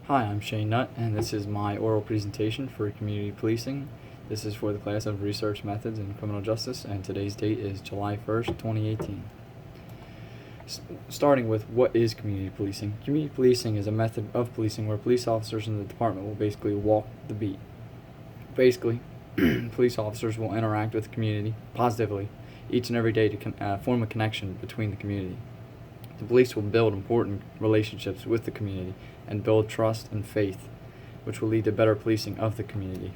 Hi, I'm Shane Nutt, and this is my oral presentation for community policing. This is for the class of Research Methods in Criminal Justice, and today's date is July 1st, 2018. Starting with what is community policing? Community policing is a method of policing where police officers in the department will basically walk the beat. Basically, police officers will interact with the community positively each and every day to form a connection between the community. The police will build important relationships with the community and build trust and faith, which will lead to better policing of the community.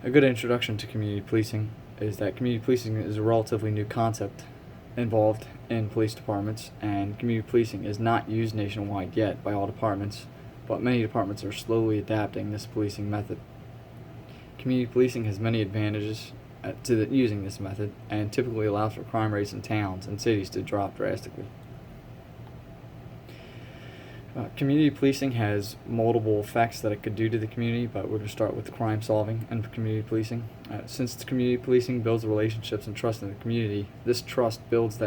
A good introduction to community policing is that community policing is a relatively new concept involved in police departments, and community policing is not used nationwide yet by all departments, but many departments are slowly adapting this policing method. Community policing has many advantages to using this method, and typically allows for crime rates in towns and cities to drop drastically. Community policing has multiple effects that it could do to the community, but we're going to start with crime solving and community policing. Since community policing builds relationships and trust in the community, this trust builds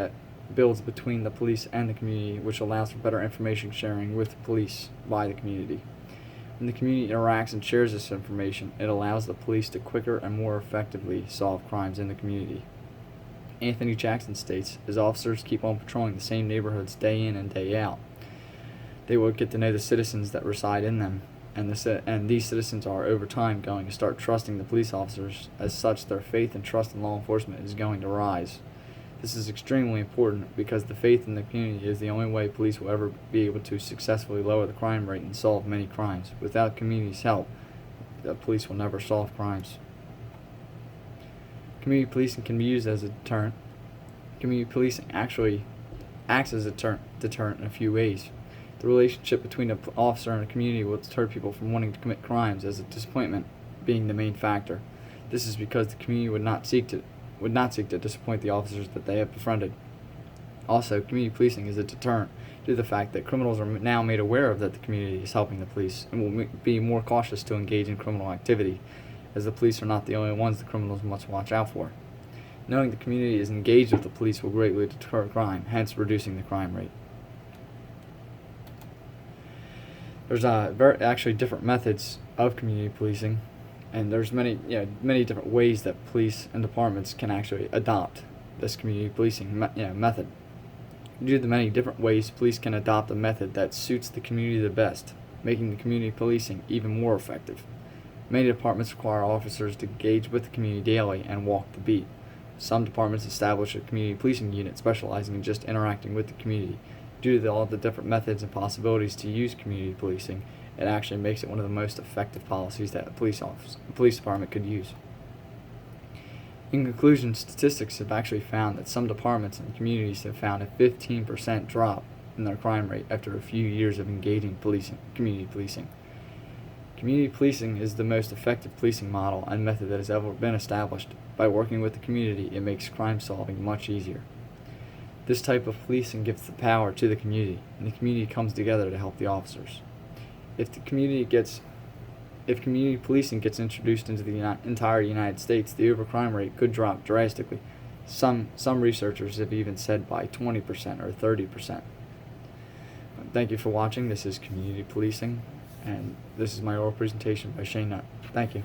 between the police and the community, which allows for better information sharing with the police by the community. When the community interacts and shares this information, it allows the police to quicker and more effectively solve crimes in the community. Anthony Jackson states, "As officers keep on patrolling the same neighborhoods day in and day out, they will get to know the citizens that reside in them, and these citizens are over time going to start trusting the police officers. As such, their faith and trust in law enforcement is going to rise. This is extremely important because the faith in the community is the only way police will ever be able to successfully lower the crime rate and solve many crimes. Without community's help, the police will never solve crimes." Community policing can be used as a deterrent. Community policing actually acts as a deterrent in a few ways. The relationship between an officer and a community will deter people from wanting to commit crimes, as a disappointment being the main factor. This is because the community would not seek to disappoint the officers that they have befriended. Also, community policing is a deterrent due to the fact that criminals are now made aware of that the community is helping the police and will be more cautious to engage in criminal activity, as the police are not the only ones the criminals must watch out for. Knowing the community is engaged with the police will greatly deter crime, hence reducing the crime rate. There's actually different methods of community policing, and there's many different ways that police and departments can actually adopt this community policing method. Due to the many different ways, police can adopt a method that suits the community the best, making the community policing even more effective. Many departments require officers to engage with the community daily and walk the beat. Some departments establish a community policing unit specializing in just interacting with the community. Due to all the different methods and possibilities to use community policing, it actually makes it one of the most effective policies that a police department could use. In conclusion, statistics have actually found that some departments and communities have found a 15% drop in their crime rate after a few years of engaging community policing. Community policing is the most effective policing model and method that has ever been established. By working with the community, it makes crime solving much easier. This type of policing gives the power to the community, and the community comes together to help the officers. If community policing gets introduced into the entire United States, the overcrime rate could drop drastically. Some researchers have even said by 20% or 30%. Thank you for watching. This is Community Policing, and this is my oral presentation by Shane Nutt. Thank you.